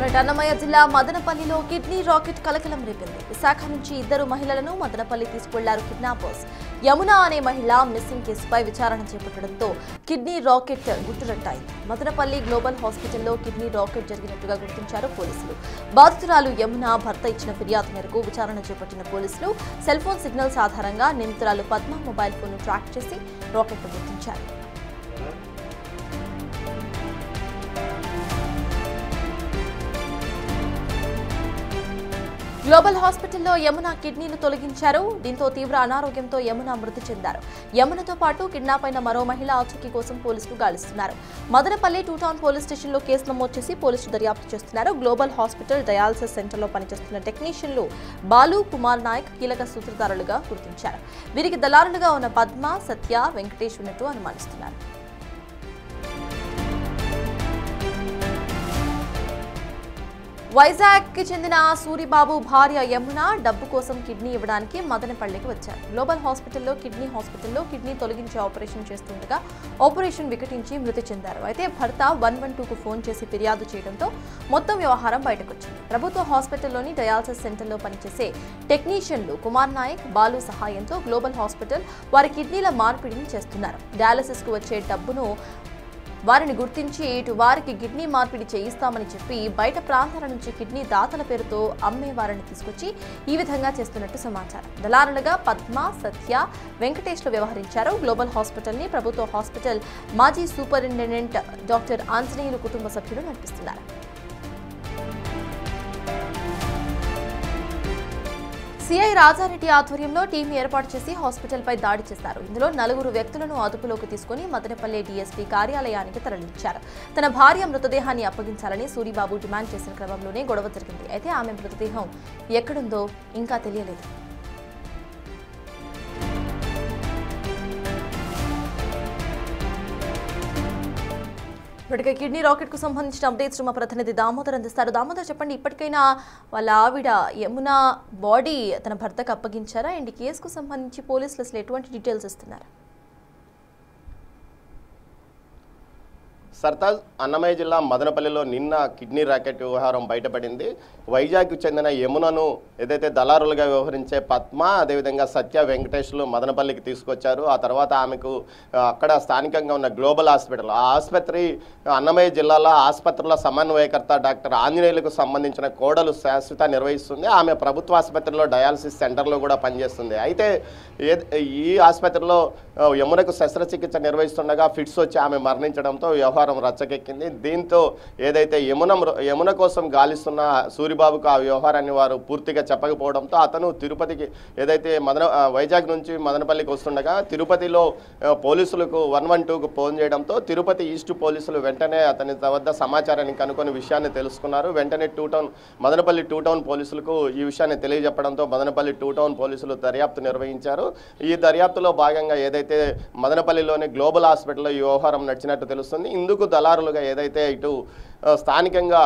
అన్నమయ్య జిల్లా మదనపల్లిలో kidney racket కలకలం రేపింది. విశాఖ నుంచి ఇద్దరు మహిళలను మదనపల్లి తీసుకెళ్లారు కిడ్నాపర్స్. యమున అనే మహిళ మిస్సింగ్ కేసుపై విచారణ చేపట్టడంతో కిడ్నీ రాకెట్ గుట్టురట్టాయింది. మదనపల్లి గ్లోబల్ హాస్పిటల్లో కిడ్నీ రాకెట్ జరిగినట్టుగా గుర్తించారు పోలీసులు. బాధితురాలు యమున భర్త ఇచ్చిన ఫిర్యాదు మేరకు విచారణ చేపట్టిన పోలీసులు సెల్ ఫోన్ సిగ్నల్స్ ఆధారంగా నిందితురాలు పద్మ మొబైల్ ఫోన్ను ట్రాక్ చేసి రాకెట్ను గుర్తించారు. గ్లోబల్ హాస్పిటల్లో యమున కిడ్నీని తొలగించారు. దీంతో తీవ్ర అనారోగ్యంతో యమున మృతి చెందారు. యమునతో పాటు కిడ్నాప్ అయిన మరో మహిళ ఆచూకీ కోసం పోలీసులు గాలిస్తున్నారు. మదనపల్లి 2 టౌన్ పోలీస్ స్టేషన్లో కేసు నమోదు చేసి పోలీసులు దర్యాప్తు చేస్తున్నారు. గ్లోబల్ హాస్పిటల్ డయాలసిస్ సెంటర్లో పనిచేస్తున్న టెక్నీషియన్లు బాలు, కుమార్ నాయక్ కీలక సూత్రధారులుగా గుర్తించారు. వీరికి దళారులుగా ఉన్న పద్మ, సత్య, వెంకటేష్ ఉన్నట్టు అనుమానిస్తున్నారు. వైజాగ్ కి చెందిన సూరిబాబు భార్య యమున డబ్బు కోసం కిడ్నీ ఇవ్వడానికి మదనపల్లికి వచ్చారు. గ్లోబల్ హాస్పిటల్లో కిడ్నీ తొలగించే ఆపరేషన్ చేస్తుండగా ఆపరేషన్ వికటించి మృతి చెందారు. అయితే భర్త 112కు ఫోన్ చేసి ఫిర్యాదు చేయడంతో మొత్తం వ్యవహారం బయటకొచ్చింది. ప్రభుత్వ హాస్పిటల్లోని డయాలసిస్ సెంటర్లో పనిచేసే టెక్నీషియన్లు కుమార్ నాయక్, బాలు సహాయంతో గ్లోబల్ హాస్పిటల్ వారి కిడ్నీల మార్పిడిని చేస్తున్నారు. డయాలసిస్ కు వచ్చే డబ్బును వారిని గుర్తించి ఇటు వారికి కిడ్నీ మార్పిడి చేయిస్తామని చెప్పి బయట ప్రాంతాల నుంచి కిడ్నీ దాతల పేరుతో అమ్మే వారిని తీసుకొచ్చి ఈ విధంగా చేస్తున్నట్టు సమాచారం. దళారులుగా పద్మ, సత్య, వెంకటేష్లు వ్యవహరించారు. గ్లోబల్ హాస్పిటల్ని ప్రభుత్వ హాస్పిటల్ మాజీ సూపరింటెండెంట్ డాక్టర్ ఆంజనేయులు కుటుంబ సభ్యులు నడిపిస్తున్నారు. సిఐ రాజారెడ్డి ఆధ్వర్యంలో టీం ఏర్పాటు చేసి హాస్పిటల్పై దాడి చేశారు. ఇందులో 4 వ్యక్తులను అదుపులోకి తీసుకుని మదనపల్లి డీఎస్పీ కార్యాలయానికి తరలించారు. తన భార్య మృతదేహాన్ని అప్పగించాలని సూరిబాబు డిమాండ్ చేసిన క్రమంలోనే గొడవ జరిగింది. అయితే ఆమె మృతదేహం ఎక్కడుందో ఇంకా తెలియలేదు. ఇప్పటికే కిడ్నీ రాకెట్ కు సంబంధించిన అప్డేట్స్ మా ప్రతినిధి దామోదర్ అందిస్తారు. దామోదర్, చెప్పండి, ఇప్పటికైనా వాళ్ళ ఆవిడ యమున బాడీ తన భర్తకు అప్పగించారా? అండ్ ఈ కేసుకు సంబంధించి పోలీసులు అసలు ఎటువంటి డీటెయిల్స్ ఇస్తున్నారు? సర్తాజ్ అన్నమయ్య జిల్లా మదనపల్లిలో నిన్న కిడ్నీ రాకెట్ వ్యవహారం బయటపడింది. వైజాగ్కు చెందిన యమునను ఏదైతే దళారులుగా వ్యవహరించే పద్మ, అదేవిధంగా సత్య, వెంకటేష్లు మదనపల్లికి తీసుకొచ్చారు. ఆ తర్వాత ఆమెకు అక్కడ స్థానికంగా ఉన్న గ్లోబల్ హాస్పిటల్, ఆ ఆసుపత్రి అన్నమయ్య జిల్లాలో ఆసుపత్రుల సమన్వయకర్త డాక్టర్ ఆంజనేయులకు సంబంధించిన కోడలు శాశ్వత నిర్వహిస్తుంది. ఆమె ప్రభుత్వ ఆసుపత్రిలో డయాలసిస్ సెంటర్లో కూడా పనిచేస్తుంది. అయితే ఈ ఆసుపత్రిలో యమునకు శస్త్రచికిత్స నిర్వహిస్తుండగా ఫిట్స్ వచ్చి ఆమె మరణించడంతో వ్యవహారం రచ్చకెక్కింది. దీంతో ఏదైతే యమున కోసం గాలిస్తున్న సూరిబాబుకు ఆ వ్యవహారాన్ని వారు పూర్తిగా చెప్పకపోవడంతో అతను తిరుపతికి ఏదైతే వైజాగ్ నుంచి మదనపల్లికి వస్తుండగా తిరుపతిలో పోలీసులకు 112కు ఫోన్ చేయడంతో తిరుపతి ఈస్ట్ పోలీసులు వెంటనే అతని వద్ద సమాచారాన్ని కనుక్కొని విషయాన్ని తెలుసుకున్నారు. వెంటనే మదనపల్లి 2 టౌన్ పోలీసులకు ఈ విషయాన్ని తెలియజెప్పడంతో మదనపల్లి 2 టౌన్ పోలీసులు దర్యాప్తు నిర్వహించారు. ఈ దర్యాప్తులో భాగంగా ఏదైతే మదనపల్లిలోని గ్లోబల్ హాస్పిటల్లో ఈ వ్యవహారం నడిచినట్టు తెలుస్తుంది. ఇందుకు దళారులుగా ఏదైతే స్థానికంగా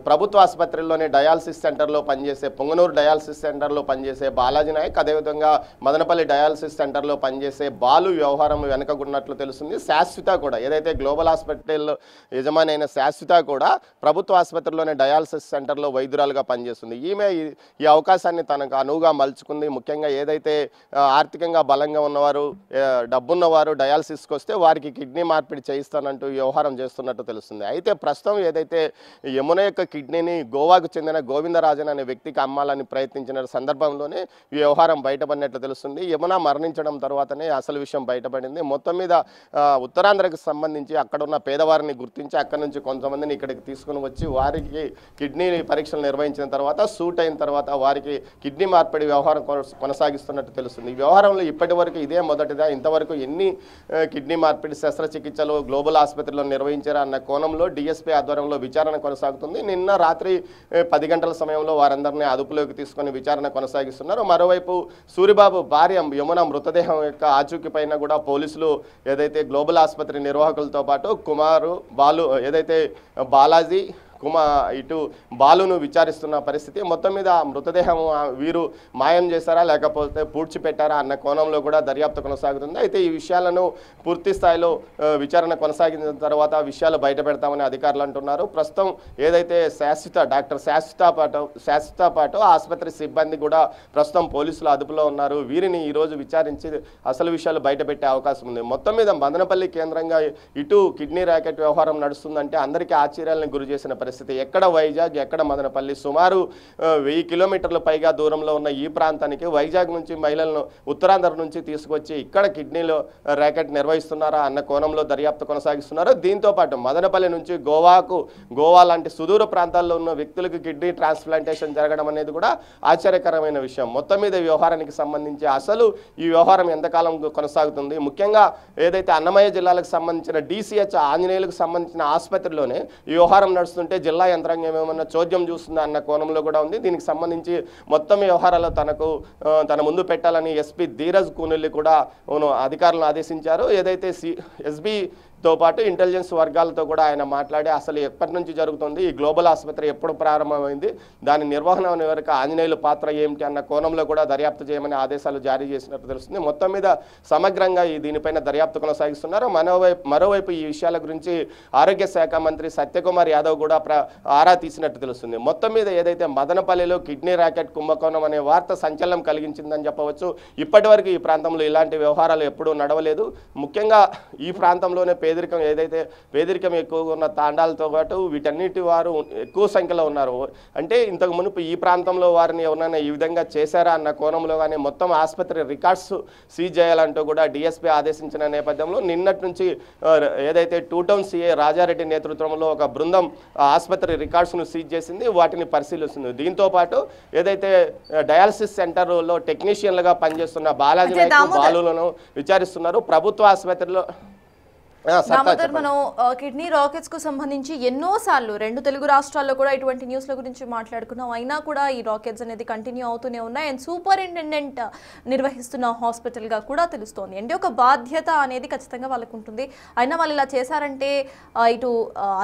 ప్రభుత్వ ఆసుపత్రిలోని డయాలసిస్ సెంటర్లో పనిచేసే పొంగనూరు డయాలసిస్ సెంటర్లో పనిచేసే బాలాజీ నాయక్, అదేవిధంగా మదనపల్లి డయాలసిస్ సెంటర్లో పనిచేసే బాలు వ్యవహారం వెనకకున్నట్లు తెలుస్తుంది. శాశ్వత కూడా ఏదైతే గ్లోబల్ హాస్పిటల్ యజమాని అయిన శాశ్వత కూడా ప్రభుత్వ ఆసుపత్రిలోని డయాలసిస్ సెంటర్లో వైద్యురాలుగా పనిచేస్తుంది. ఈమె ఈ అవకాశాన్ని తనకు అనువుగా మలుచుకుంది. ముఖ్యంగా ఏదైతే ఆర్థికంగా బలంగా ఉన్నవారు, డబ్బున్నవారు డయాలసిస్కి వస్తే వారికి కిడ్నీ మార్పిడి చేయిస్తానంటూ వ్యవహారం చేస్తున్నట్టు తెలుస్తుంది. అయితే ప్రస్తుతం ఏదైతే యమున యొక్క కిడ్నీని గోవాకు చెందిన గోవిందరాజన్ అనే వ్యక్తికి అమ్మాలని ప్రయత్నించిన సందర్భంలోనే ఈ వ్యవహారం బయటపడినట్లు తెలుస్తుంది. యమున మరణించడం తర్వాతనే అసలు విషయం బయటపడింది. మొత్తం మీద ఉత్తరాంధ్రకు సంబంధించి అక్కడ ఉన్న పేదవారిని గుర్తించి అక్కడి నుంచి కొంతమందిని ఇక్కడికి తీసుకుని వచ్చి వారికి కిడ్నీ పరీక్షలు నిర్వహించిన తర్వాత సూట్ అయిన తర్వాత వారికి కిడ్నీ మార్పిడి వ్యవహారం కొనసాగిస్తున్నట్టు తెలుస్తుంది. ఈ వ్యవహారంలో ఇప్పటి వరకు ఇదే మొదటిదా? ఇంతవరకు ఎన్ని కిడ్నీ మార్పిడి శస్త్రచికిత్సలు గ్లోబల్ ఆసుపత్రిలో నిర్వహించారా అన్న కోణంలో డిఎస్పీ ఆధ్వర్యంలో విచారణ కొనసాగుతుంది. నిన్న రాత్రి 10 గంటల సమయంలో వారందరినీ అదుపులోకి తీసుకొని విచారణ కొనసాగిస్తున్నారు. మరోవైపు సూరిబాబు భార్య యమున మృతదేహం యొక్క ఆచూకీ పైన కూడా పోలీసులు ఏదైతే గ్లోబల్ ఆసుపత్రి నిర్వాహకులతో పాటు కుమారు, బాలు, ఏదైతే బాలాజీ, ఇటు బాలును విచారిస్తున్న పరిస్థితి. మొత్తం మీద మృతదేహం వీరు మాయం చేశారా లేకపోతే పూడ్చిపెట్టారా అన్న కోణంలో కూడా దర్యాప్తు కొనసాగుతుంది. అయితే ఈ విషయాలను పూర్తి స్థాయిలో విచారణ కొనసాగిన తర్వాత విషయాలు బయట పెడతామని అధికారులు అంటున్నారు. ప్రస్తుతం ఏదైతే డాక్టర్ శాశ్వత పాటు ఆసుపత్రి సిబ్బంది కూడా ప్రస్తుతం పోలీసులు అదుపులో ఉన్నారు. వీరిని ఈరోజు విచారించి అసలు విషయాలు బయట పెట్టే అవకాశం ఉంది. మొత్తం మీద మదనపల్లి కేంద్రంగా ఇటు కిడ్నీ ర్యాకెట్ వ్యవహారం నడుస్తుందంటే అందరికీ ఆశ్చర్యాలను గురి చేసిన పరిస్థితి. ఎక్కడ వైజాగ్ ఎక్కడ మదనపల్లి, సుమారు 1000 కిలోమీటర్ల పైగా దూరంలో ఉన్న ఈ ప్రాంతానికి వైజాగ్ నుంచి మహిళలను ఉత్తరాంధ్ర నుంచి తీసుకొచ్చి ఇక్కడ కిడ్నీలో ర్యాకెట్ నిర్వహిస్తున్నారా అన్న కోణంలో దర్యాప్తు కొనసాగిస్తున్నారు. దీంతో పాటు మదనపల్లి నుంచి గోవా లాంటి సుదూర ప్రాంతాల్లో ఉన్న వ్యక్తులకు కిడ్నీ ట్రాన్స్ప్లాంటేషన్ జరగడం అనేది కూడా ఆశ్చర్యకరమైన విషయం. మొత్తం మీద వ్యవహారానికి సంబంధించి అసలు ఈ వ్యవహారం ఎంతకాలం కొనసాగుతుంది, ముఖ్యంగా ఏదైతే అన్నమయ్య జిల్లాలకు సంబంధించిన DCH ఆంజనేయులకు సంబంధించిన ఆసుపత్రిలోనే ఈ వ్యవహారం నడుస్తుంటే జిల్లా యంత్రాంగం ఏమన్నా చోద్యం చూస్తుందా అన్న కోణంలో కూడా ఉంది. దీనికి సంబంధించి మొత్తం వ్యవహారాలు తన ముందు పెట్టాలని SP ధీరజ్ కూనెల్లి కూడా అధికారులను ఆదేశించారు. ఏదైతే SBతో పాటు ఇంటెలిజెన్స్ వర్గాలతో కూడా ఆయన మాట్లాడి అసలు ఎప్పటి నుంచి జరుగుతుంది, ఈ గ్లోబల్ ఆసుపత్రి ఎప్పుడు ప్రారంభమైంది, దాని నిర్వహణ వరకు ఆంజనేయుల పాత్ర ఏమిటి అన్న కోణంలో కూడా దర్యాప్తు చేయమని ఆదేశాలు జారీ చేసినట్టు తెలుస్తుంది. మొత్తం మీద సమగ్రంగా దీనిపైన దర్యాప్తు కొనసాగిస్తున్నారు. మరోవైపు ఈ విషయాల గురించి ఆరోగ్య శాఖ మంత్రి సత్యకుమార్ యాదవ్ కూడా ఆరా తీసినట్టు తెలుస్తుంది. మొత్తం మీద ఏదైతే మదనపల్లిలో కిడ్నీ ర్యాకెట్ కుంభకోణం అనే వార్త సంచలనం కలిగించిందని చెప్పవచ్చు. ఇప్పటి వరకు ఈ ప్రాంతంలో ఇలాంటి వ్యవహారాలు ఎప్పుడూ నడవలేదు. ముఖ్యంగా ఈ ప్రాంతంలోనే పేదరికం ఎక్కువగా ఉన్న తాండాలతో పాటు వీటన్నిటి వారు ఎక్కువ సంఖ్యలో ఉన్నారు. అంటే ఇంతకు మునుపు ఈ ప్రాంతంలో వారిని ఎవరైనా ఈ విధంగా చేశారా అన్న కోణంలో కానీ మొత్తం ఆసుపత్రి రికార్డ్స్ సీజ్ చేయాలంటూ కూడా DSP ఆదేశించిన నేపథ్యంలో నిన్నటి నుంచి ఏదైతే 2 టౌన్ CA రాజారెడ్డి నేతృత్వంలో ఒక బృందం ఆసుపత్రి రికార్డ్స్ను సీజ్ చేసింది, వాటిని పరిశీలిస్తుంది. దీంతో పాటు ఏదైతే డయాలసిస్ సెంటర్లో టెక్నీషియన్లుగా పనిచేస్తున్న బాలాజీ బాలులను విచారిస్తున్నారు. ప్రభుత్వ ఆసుపత్రిలో దామోదర్, మనం కిడ్నీ రాకెట్స్ కు సంబంధించి ఎన్నోసార్లు 2 తెలుగు రాష్ట్రాల్లో కూడా ఇటువంటి న్యూస్ల గురించి మాట్లాడుకున్నాం. అయినా కూడా ఈ రాకెట్స్ అనేది కంటిన్యూ అవుతూనే ఉన్నాయి. అండ్ సూపరింటెండెంట్ నిర్వహిస్తున్న హాస్పిటల్గా కూడా తెలుస్తోంది. అంటే ఒక బాధ్యత అనేది ఖచ్చితంగా వాళ్ళకు ఉంటుంది. అయినా వాళ్ళు ఇలా చేశారంటే ఇటు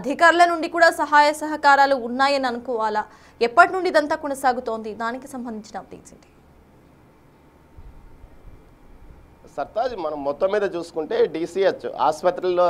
అధికారుల నుండి కూడా సహాయ సహకారాలు ఉన్నాయని అనుకోవాలా? ఎప్పటి నుండి ఇదంతా కొనసాగుతోంది? దానికి సంబంధించిన అప్డేట్స్ ఏంటి? సర్తాజ్, మనం మొత్తం మీద చూసుకుంటే DCH ఆసుపత్రిలో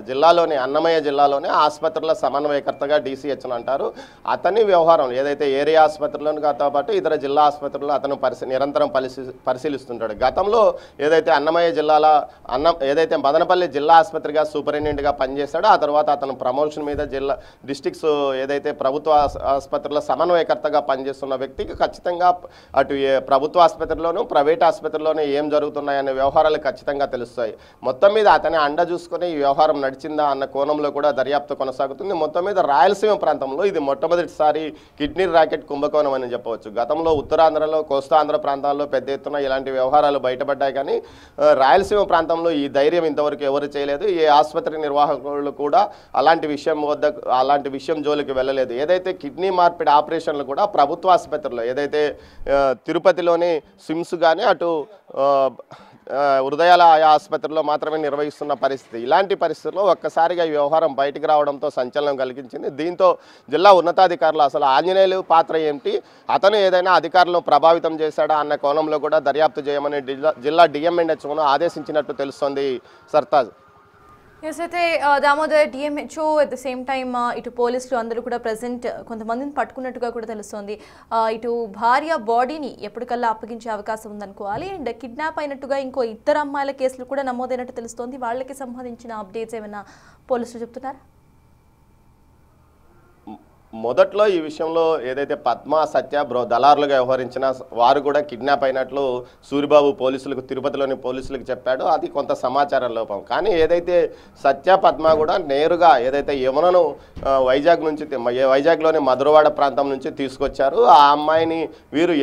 జిల్లాలోని అన్నమయ్య జిల్లాలోనే ఆసుపత్రుల సమన్వయకర్తగా DCHను అంటారు. అతని వ్యవహారం ఏదైతే ఏరియా ఆసుపత్రిలోనితో పాటు ఇతర జిల్లా ఆసుపత్రుల్లో అతను నిరంతరం పరిశీలిస్తుంటాడు. గతంలో ఏదైతే అన్నమయ్య జిల్లాలో ఏదైతే మదనపల్లి జిల్లా ఆసుపత్రిగా సూపరింటెండెంట్గా పనిచేశాడో ఆ తర్వాత అతను ప్రమోషన్ మీద డిస్ట్రిక్ట్స్ ఏదైతే ప్రభుత్వ ఆసుపత్రుల సమన్వయకర్తగా పనిచేస్తున్న వ్యక్తికి ఖచ్చితంగా అటు ప్రభుత్వ ఆసుపత్రిలోనూ ప్రైవేట్ ఆసుపత్రిలోనూ ఏం జరుగుతున్నాయనే వ్యవహారాలు ఖచ్చితంగా తెలుస్తాయి. మొత్తం మీద అతని అండ చూసుకొని ఈ వ్యవహారం నడిచిందా అన్న కోణంలో కూడా దర్యాప్తు కొనసాగుతుంది. మొత్తం మీద రాయలసీమ ప్రాంతంలో ఇది మొట్టమొదటిసారి కిడ్నీ ర్యాకెట్ కుంభకోణం అని చెప్పవచ్చు. గతంలో ఉత్తరాంధ్రలో కోస్తాంధ్ర ప్రాంతాల్లో పెద్ద ఎత్తున ఇలాంటి వ్యవహారాలు బయటపడ్డాయి, కానీ రాయలసీమ ప్రాంతంలో ఈ ధైర్యం ఇంతవరకు ఎవరు చేయలేదు. ఏ ఆసుపత్రి నిర్వాహకులు కూడా అలాంటి విషయం జోలికి వెళ్ళలేదు. ఏదైతే కిడ్నీ మార్పిడి ఆపరేషన్లు కూడా ప్రభుత్వ ఆసుపత్రిలో ఏదైతే తిరుపతిలోని సిమ్స్ కానీ అటు హృదయాల ఆసుపత్రిలో మాత్రమే నిర్వహిస్తున్న పరిస్థితి. ఇలాంటి పరిస్థితుల్లో ఒక్కసారిగా ఈ వ్యవహారం బయటికి రావడంతో సంచలనం కలిగించింది. దీంతో జిల్లా ఉన్నతాధికారులు అసలు ఆంజనేయులు పాత్ర ఏమిటి, అతను ఏదైనా అధికారులను ప్రభావితం చేశాడా అన్న కోణంలో కూడా దర్యాప్తు చేయమని జిల్లా DMHOను ఆదేశించినట్టు తెలుస్తోంది. సర్తాజ్. ఎస్, అయితే Damodar, DMHO at the same time ఇటు పోలీసులు అందరూ కూడా ప్రెసెంట్ కొంతమందిని పట్టుకున్నట్టుగా కూడా తెలుస్తోంది. ఇటు భార్య బాడీని ఎప్పటికల్లా అప్పగించే అవకాశం ఉందనుకోవాలి. అండ్ కిడ్నాప్ అయినట్టుగా ఇంకో 2 అమ్మాయిల కేసులు కూడా నమోదైనట్టు తెలుస్తోంది. వాళ్ళకి సంబంధించిన అప్డేట్స్ ఏమైనా పోలీసులు చెప్తున్నారా? మొదట్లో ఈ విషయంలో ఏదైతే పద్మ సత్య దళారులుగా వ్యవహరించిన వారు కూడా కిడ్నాప్ అయినట్లు సూరిబాబు తిరుపతిలోని పోలీసులకు చెప్పాడు. అది కొంత సమాచారం లోపం. కానీ ఏదైతే సత్య పద్మ కూడా నేరుగా ఏదైతే యమునను వైజాగ్లోని మధురవాడ ప్రాంతం నుంచి తీసుకొచ్చారు. ఆ అమ్మాయిని వీరు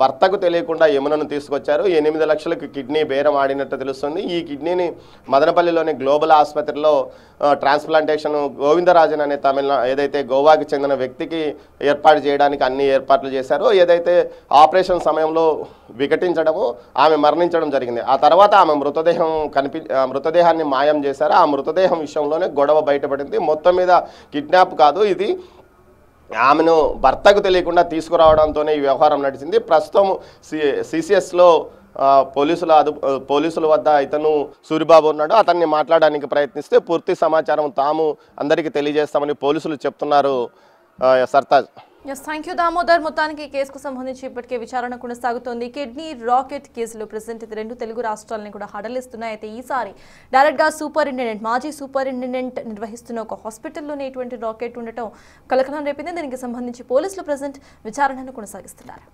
భర్తకు తెలియకుండా యమునను తీసుకొచ్చారు. 8 లక్షలకు కిడ్నీ బేరం ఆడినట్టు తెలుస్తుంది. ఈ కిడ్నీని మదనపల్లిలోని గ్లోబల్ ఆసుపత్రిలో ట్రాన్స్ప్లాంటేషన్ గోవిందరాజన్ అనే ఏదైతే గోవాకి చెందిన వ్యక్తికి ఏర్పాటు చేయడానికి అన్ని ఏర్పాట్లు చేశారు. ఏదైతే ఆపరేషన్ సమయంలో వికటించడము, ఆమె మరణించడం జరిగింది. ఆ తర్వాత ఆమె మృతదేహాన్ని మాయం చేశారు. ఆ మృతదేహం విషయంలోనే గొడవ బయటపడింది. మొత్తం మీద కిడ్నాప్ కాదు, ఇది ఆమెను భర్తకు తెలియకుండా తీసుకురావడంతోనే ఈ వ్యవహారం నడిచింది. ప్రస్తుతం సిసిఎస్లో పోలీసుల వద్ద ఇతను సూరిబాబు ఉన్నాడు. అతన్ని మాట్లాడడానికి ప్రయత్నిస్తే పూర్తి సమాచారం తాము అందరికీ తెలియజేస్తామని పోలీసులు చెప్తున్నారు. సర్తాజ్. Thank you Damodar. మొత్తానికి ఈ కేసుకు సంబంధించి ఇప్పటికే విచారణ కొనసాగుతోంది. కిడ్నీ రాకెట్ కేసులో ప్రెసెంట్ ఇది 2 తెలుగు రాష్ట్రాలని కూడా హడలిస్తున్నాయి. అయితే ఈసారి డైరెక్ట్గా మాజీ సూపరింటెండెంట్ నిర్వహిస్తున్న ఒక హాస్పిటల్లోనే ఇటువంటి రాకెట్ ఉండటం కలకలం రేపింది. దీనికి సంబంధించి పోలీసులు ప్రెసెంట్ విచారణను కొనసాగిస్తున్నారు.